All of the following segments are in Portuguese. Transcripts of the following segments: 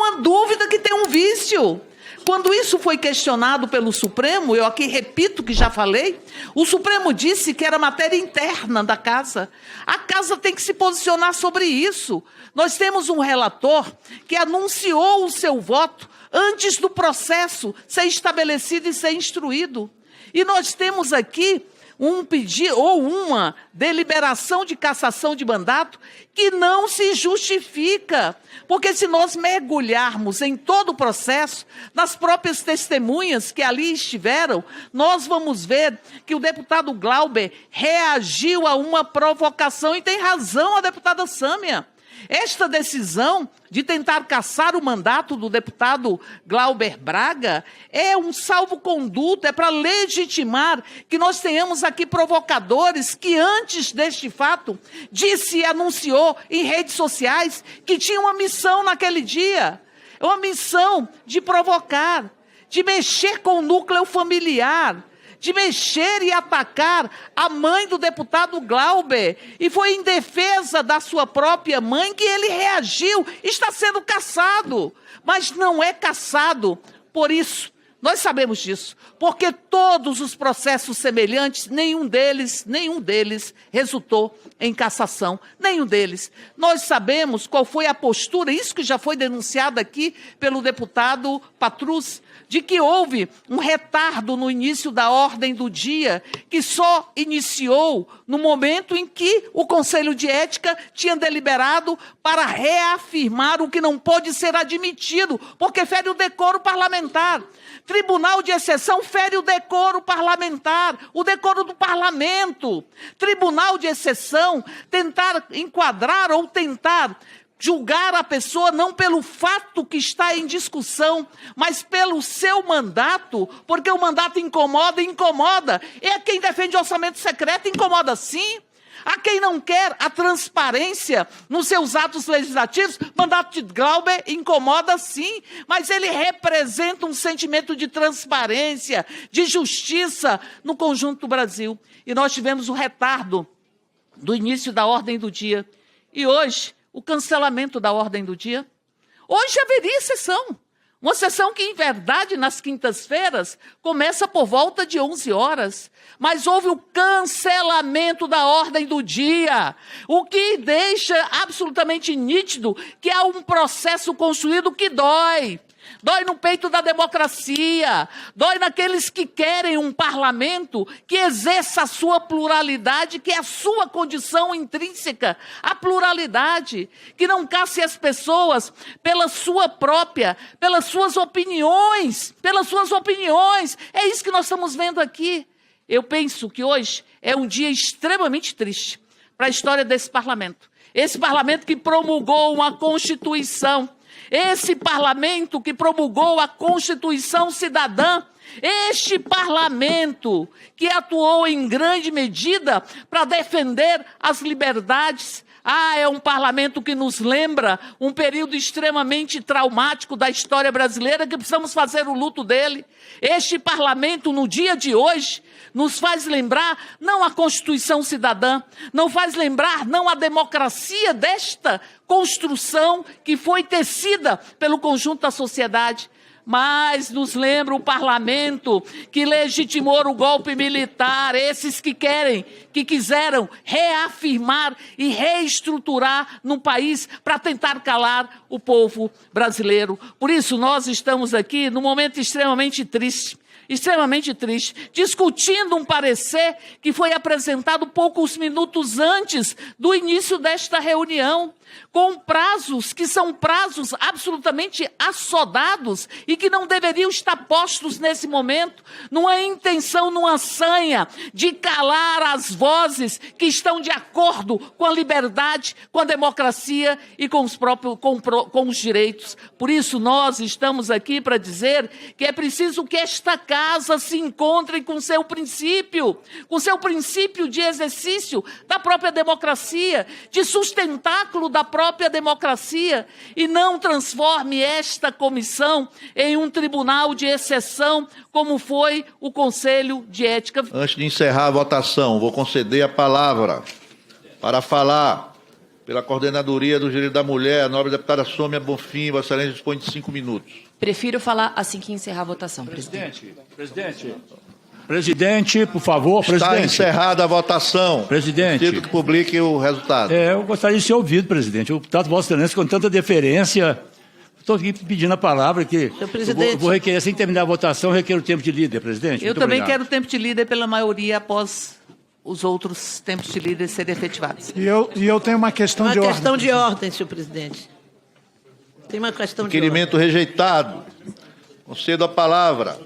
nenhuma dúvida que tem um vício. Quando isso foi questionado pelo Supremo, eu aqui repito que já falei, o Supremo disse que era matéria interna da Casa. A Casa tem que se posicionar sobre isso. Nós temos um relator que anunciou o seu voto antes do processo ser estabelecido e ser instruído. E nós temos aqui um pedido ou uma deliberação de cassação de mandato que não se justifica. Porque se nós mergulharmos em todo o processo, nas próprias testemunhas que ali estiveram, nós vamos ver que o deputado Glauber reagiu a uma provocação, e tem razão a deputada Sâmia. Esta decisão de tentar cassar o mandato do deputado Glauber Braga é um salvo-conduto, é para legitimar que nós tenhamos aqui provocadores que antes deste fato disse e anunciou em redes sociais que tinha uma missão naquele dia, uma missão de provocar, de mexer com o núcleo familiar, de mexer e atacar a mãe do deputado Glauber. E foi em defesa da sua própria mãe que ele reagiu. Está sendo cassado, mas não é cassado por isso. Nós sabemos disso, porque todos os processos semelhantes, nenhum deles resultou em cassação, nenhum deles. Nós sabemos qual foi a postura, isso que já foi denunciado aqui pelo deputado Patrus, de que houve um retardo no início da ordem do dia, que só iniciou no momento em que o Conselho de Ética tinha deliberado para reafirmar o que não pode ser admitido, porque fere o decoro parlamentar. Tribunal de exceção fere o decoro parlamentar, o decoro do parlamento. Tribunal de exceção, tentar enquadrar ou tentar julgar a pessoa não pelo fato que está em discussão, mas pelo seu mandato, porque o mandato incomoda, incomoda. É quem defende orçamento secreto, incomoda sim. A quem não quer a transparência nos seus atos legislativos, mandato de Glauber incomoda sim, mas ele representa um sentimento de transparência, de justiça no conjunto do Brasil. E nós tivemos o retardo do início da ordem do dia. E hoje, o cancelamento da ordem do dia. Hoje haveria sessão. Uma sessão que, em verdade, nas quintas-feiras, começa por volta de 11 horas. Mas houve o cancelamento da ordem do dia, o que deixa absolutamente nítido que há um processo construído que dói. Dói no peito da democracia, dói naqueles que querem um parlamento que exerça a sua pluralidade, que é a sua condição intrínseca, a pluralidade, que não casse as pessoas pelas suas opiniões, É isso que nós estamos vendo aqui. Eu penso que hoje é um dia extremamente triste para a história desse parlamento. Esse parlamento que promulgou uma Constituição, esse parlamento que promulgou a Constituição Cidadã, este parlamento que atuou em grande medida para defender as liberdades. É um parlamento que nos lembra um período extremamente traumático da história brasileira, que precisamos fazer o luto dele. Este parlamento, no dia de hoje, nos faz lembrar não a Constituição Cidadã, não faz lembrar não a democracia desta construção que foi tecida pelo conjunto da sociedade, mas nos lembra o parlamento que legitimou o golpe militar, esses que quiseram reafirmar e reestruturar no país para tentar calar o povo brasileiro. Por isso nós estamos aqui num momento extremamente triste, discutindo um parecer que foi apresentado poucos minutos antes do início desta reunião, com prazos que são prazos absolutamente assodados e que não deveriam estar postos nesse momento, numa intenção, numa sanha de calar as vozes que estão de acordo com a liberdade, com a democracia e com os direitos. Por isso nós estamos aqui para dizer que é preciso que esta casa se encontre com seu princípio de exercício da própria democracia, de sustentáculo da própria democracia, e não transforme esta comissão em um tribunal de exceção, como foi o Conselho de Ética. Antes de encerrar a votação, vou conceder a palavra para falar Pela Coordenadoria do Direito da Mulher, a nobre deputada Sônia Bonfim, Vossa Excelência dispõe de 5 minutos. Prefiro falar assim que encerrar a votação, presidente. Presidente, por favor, presidente. Está encerrada a votação. Presidente. Preciso que publique o resultado. Eu gostaria de ser ouvido, presidente. Eu trato Vossa Excelência com tanta deferência. Estou aqui pedindo a palavra que vou requerer, sem terminar a votação, eu requeiro o tempo de líder, presidente. Eu também quero o tempo de líder pela maioria após os outros tempos de líder serem efetivados. E eu tenho uma questão de ordem. Uma questão de ordem, senhor presidente. Tem uma questão de ordem. Requerimento rejeitado. Concedo a palavra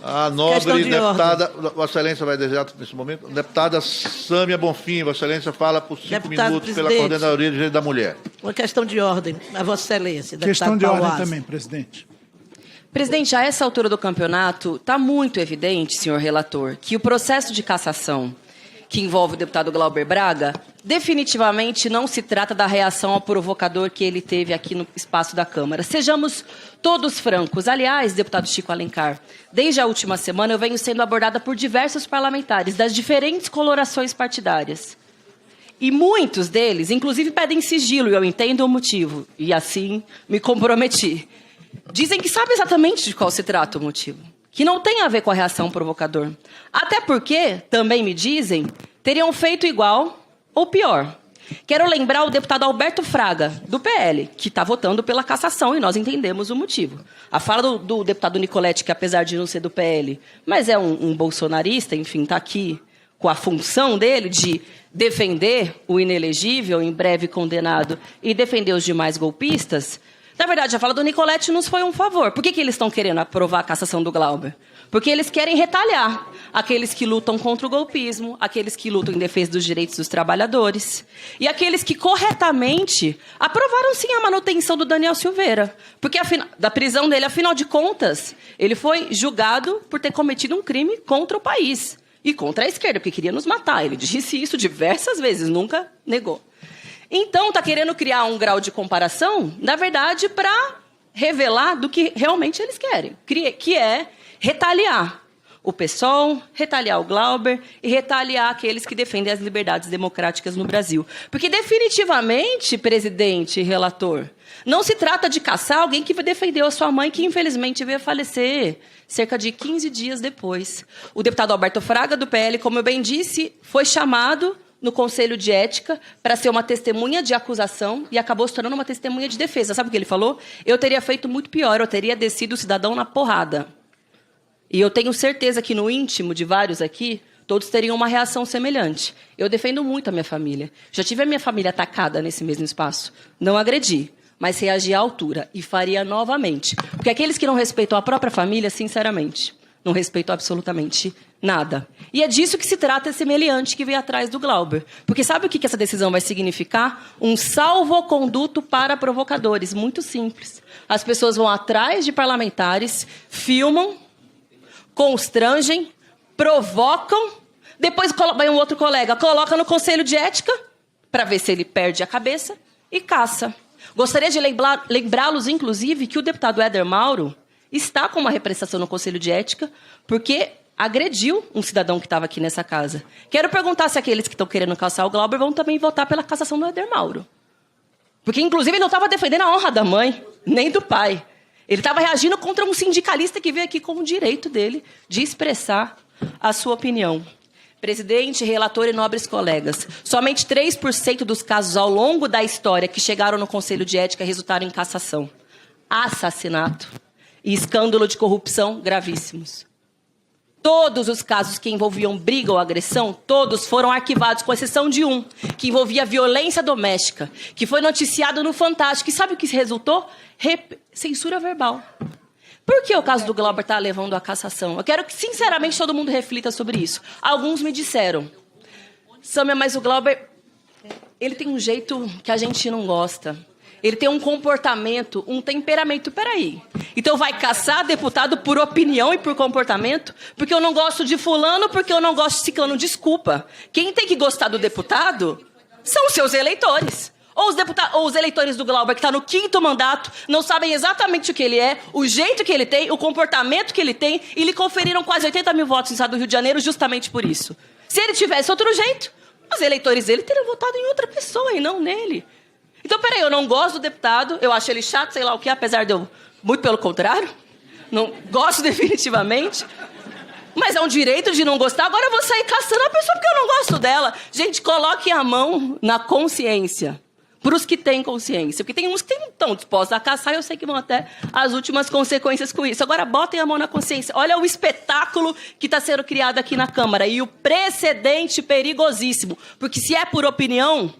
à nobre deputada... Vossa Excelência vai desejar nesse momento? Deputada Sâmia Bonfim, Vossa Excelência fala por 5 minutos pela Coordenadoria do Direito da Mulher. Uma questão de ordem, a Vossa Excelência. Questão de ordem também, presidente. Presidente, a essa altura do campeonato, está muito evidente, senhor relator, que o processo de cassação que envolve o deputado Glauber Braga definitivamente não se trata da reação ao provocador que ele teve aqui no espaço da Câmara. Sejamos todos francos. Aliás, deputado Chico Alencar, desde a última semana eu venho sendo abordada por diversos parlamentares das diferentes colorações partidárias. E muitos deles, inclusive, pedem sigilo, e eu entendo o motivo. E assim me comprometi. Dizem que sabe exatamente de qual se trata o motivo. Que não tem a ver com a reação ao provocador. Até porque, também me dizem, teriam feito igual ou pior. Quero lembrar o deputado Alberto Fraga, do PL, que está votando pela cassação, e nós entendemos o motivo. A fala do deputado Nicoletti, que apesar de não ser do PL, mas é um bolsonarista, enfim, está aqui com a função dele de defender o inelegível, em breve condenado, e defender os demais golpistas. Na verdade, a fala do Nicoletti nos foi um favor. Por que eles estão querendo aprovar a cassação do Glauber? Porque eles querem retalhar aqueles que lutam contra o golpismo, aqueles que lutam em defesa dos direitos dos trabalhadores e aqueles que corretamente aprovaram, sim, a manutenção do Daniel Silveira. Porque da prisão dele, afinal de contas, ele foi julgado por ter cometido um crime contra o país e contra a esquerda, porque queria nos matar. Ele disse isso diversas vezes, nunca negou. Então, está querendo criar um grau de comparação, na verdade, para revelar do que realmente eles querem, que é retaliar o PSOL, retaliar o Glauber e retaliar aqueles que defendem as liberdades democráticas no Brasil. Porque, definitivamente, presidente e relator, não se trata de caçar alguém que defendeu a sua mãe, que, infelizmente, veio a falecer cerca de 15 dias depois. O deputado Alberto Fraga, do PL, como eu bem disse, foi chamado no Conselho de Ética para ser uma testemunha de acusação e acabou se tornando uma testemunha de defesa. Sabe o que ele falou? Eu teria feito muito pior, eu teria descido o cidadão na porrada. E eu tenho certeza que no íntimo de vários aqui, todos teriam uma reação semelhante. Eu defendo muito a minha família. Já tive a minha família atacada nesse mesmo espaço. Não agredi, mas reagi à altura e faria novamente. Porque aqueles que não respeitam a própria família, sinceramente, não respeitam absolutamente nada. E é disso que se trata esse meliante que veio atrás do Glauber. Porque sabe o que essa decisão vai significar? Um salvo-conduto para provocadores. Muito simples. As pessoas vão atrás de parlamentares, filmam, constrangem, provocam, depois vai um outro colega, coloca no Conselho de Ética para ver se ele perde a cabeça e caça. Gostaria de lembrá-los, inclusive, que o deputado Éder Mauro está com uma repressação no Conselho de Ética porque agrediu um cidadão que estava aqui nessa casa. Quero perguntar se aqueles que estão querendo caçar o Glauber vão também votar pela cassação do Éder Mauro. Porque, inclusive, ele não estava defendendo a honra da mãe, nem do pai. Ele estava reagindo contra um sindicalista que veio aqui com o direito dele de expressar a sua opinião. Presidente, relator e nobres colegas, somente 3% dos casos ao longo da história que chegaram no Conselho de Ética resultaram em cassação. Assassinato e escândalo de corrupção gravíssimos. Todos os casos que envolviam briga ou agressão, todos foram arquivados, com exceção de um, que envolvia violência doméstica, que foi noticiado no Fantástico. E sabe o que resultou? Censura verbal. Por que o caso do Glauber está levando à cassação? Eu quero que, sinceramente, todo mundo reflita sobre isso. Alguns me disseram, Sâmia, mas o Glauber, ele tem um jeito que a gente não gosta. Ele tem um comportamento, um temperamento. Peraí. Então vai caçar deputado por opinião e por comportamento? Porque eu não gosto de fulano, porque eu não gosto de ciclano. Desculpa. Quem tem que gostar do deputado são os seus eleitores. Ou os eleitores do Glauber, que está no 5º mandato, não sabem exatamente o que ele é, o jeito que ele tem, o comportamento que ele tem, e lhe conferiram quase 80 mil votos no estado do Rio de Janeiro justamente por isso. Se ele tivesse outro jeito, Os eleitores dele teriam votado em outra pessoa e não nele. Então, peraí, eu não gosto do deputado, eu acho ele chato, sei lá o que, apesar de eu, muito pelo contrário, não gosto definitivamente, mas é um direito de não gostar, agora eu vou sair caçando a pessoa porque eu não gosto dela. Gente, coloquem a mão na consciência, para os que têm consciência, porque tem uns que estão dispostos a caçar e eu sei que vão até as últimas consequências com isso. Agora, botem a mão na consciência. Olha o espetáculo que está sendo criado aqui na Câmara e o precedente perigosíssimo, porque se é por opinião,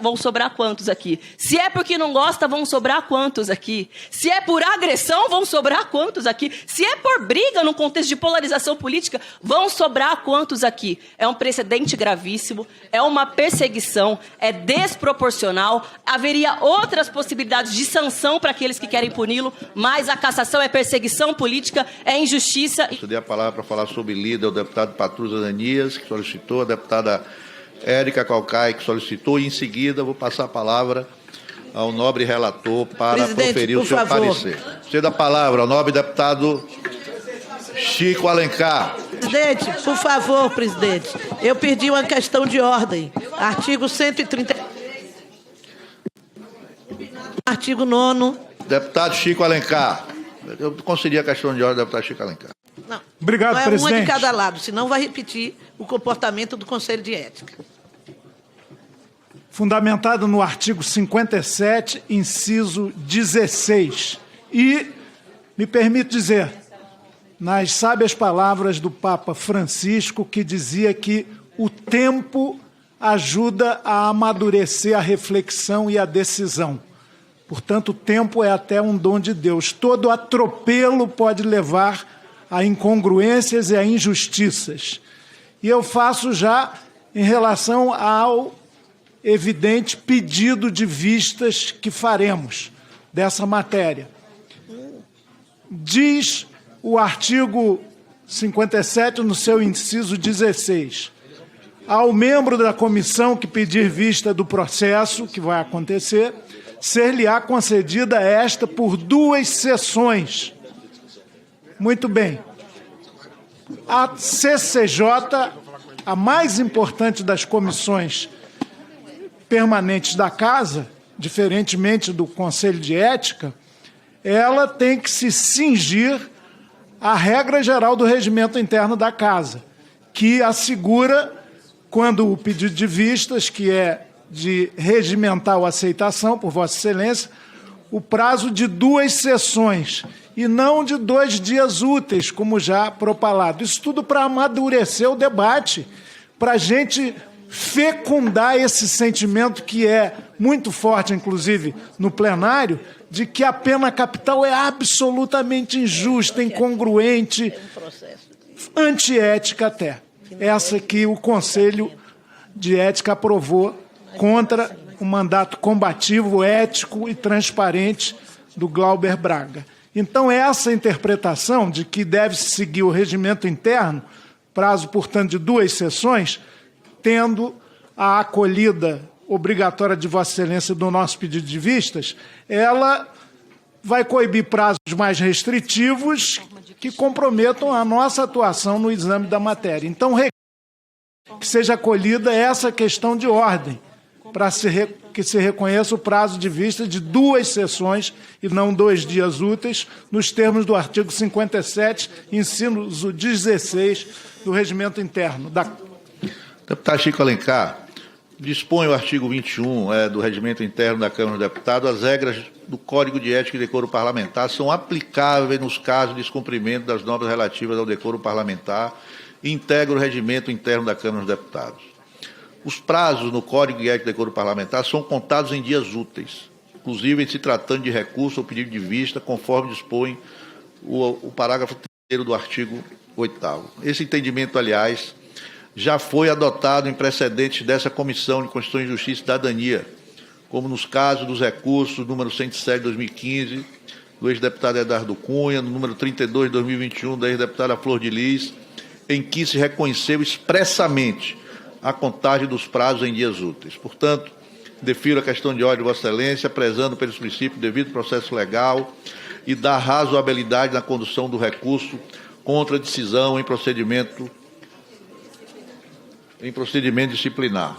vão sobrar quantos aqui? Se é porque não gosta, vão sobrar quantos aqui? Se é por agressão, vão sobrar quantos aqui? Se é por briga, num contexto de polarização política, vão sobrar quantos aqui? É um precedente gravíssimo, é uma perseguição, é desproporcional, haveria outras possibilidades de sanção para aqueles que querem puni-lo, mas a cassação é perseguição política, é injustiça. Eu dei a palavra para falar sobre líder, o deputado Patrus Ananias, que solicitou, a deputada Érica Calcaia, que solicitou, e em seguida vou passar a palavra ao nobre relator para proferir o seu parecer. Cedo a palavra ao nobre deputado Chico Alencar. Presidente, por favor, presidente, eu pedi uma questão de ordem. Artigo 130. Artigo 9º. Deputado Chico Alencar. Eu concedi a questão de ordem do deputado Chico Alencar. Não, Obrigado, não é presidente. uma de cada lado, senão vai repetir o comportamento do Conselho de Ética. Fundamentado no artigo 57, inciso 16. E, me permito dizer, nas sábias palavras do Papa Francisco, que dizia que o tempo ajuda a amadurecer a reflexão e a decisão. Portanto, o tempo é até um dom de Deus. Todo atropelo pode levar a incongruências e a injustiças. E eu faço já em relação ao evidente pedido de vistas que faremos dessa matéria. Diz o artigo 57, no seu inciso 16, ao membro da comissão que pedir vista do processo, que vai acontecer, ser-lhe-á concedida esta por 2 sessões. Muito bem. A CCJ, a mais importante das comissões permanentes da Casa, diferentemente do Conselho de Ética, ela tem que se cingir à regra geral do regimento interno da Casa, que assegura, quando o pedido de vistas, que é de regimental aceitação por Vossa Excelência, o prazo de 2 sessões, e não de 2 dias úteis, como já propalado. Isso tudo para amadurecer o debate, para a gente fecundar esse sentimento que é muito forte, inclusive, no plenário, de que a pena capital é absolutamente injusta, incongruente, antiética até. Essa que o Conselho de Ética aprovou contra o mandato combativo, ético e transparente do Glauber Braga. Então, essa interpretação de que deve-se seguir o regimento interno, prazo, portanto, de 2 sessões, tendo a acolhida obrigatória de Vossa Excelência do nosso pedido de vistas, ela vai coibir prazos mais restritivos que comprometam a nossa atuação no exame da matéria. Então, que seja acolhida essa questão de ordem, para que se reconheça o prazo de vista de 2 sessões e não 2 dias úteis, nos termos do artigo 57, inciso 16 do regimento interno. Deputado Chico Alencar, dispõe o artigo 21 do regimento interno da Câmara dos Deputados, as regras do Código de Ética e Decoro Parlamentar são aplicáveis nos casos de descumprimento das normas relativas ao decoro parlamentar e integra o regimento interno da Câmara dos Deputados. Os prazos no Código de Ética e Decoro Parlamentar são contados em dias úteis, inclusive em se tratando de recurso ou pedido de vista, conforme dispõe o parágrafo 3º do artigo 8º. Esse entendimento, aliás, já foi adotado em precedentes dessa Comissão de Constituição e Justiça e Cidadania, como nos casos dos recursos número 107 de 2015, do ex-deputado Eduardo Cunha, no número 32 de 2021, da ex-deputada Flor de Lis, em que se reconheceu expressamente a contagem dos prazos em dias úteis. Portanto, defiro a questão de ordem de Vossa Excelência, prezando pelos princípios do devido processo legal e da razoabilidade na condução do recurso contra a decisão em procedimento em procedimento disciplinar.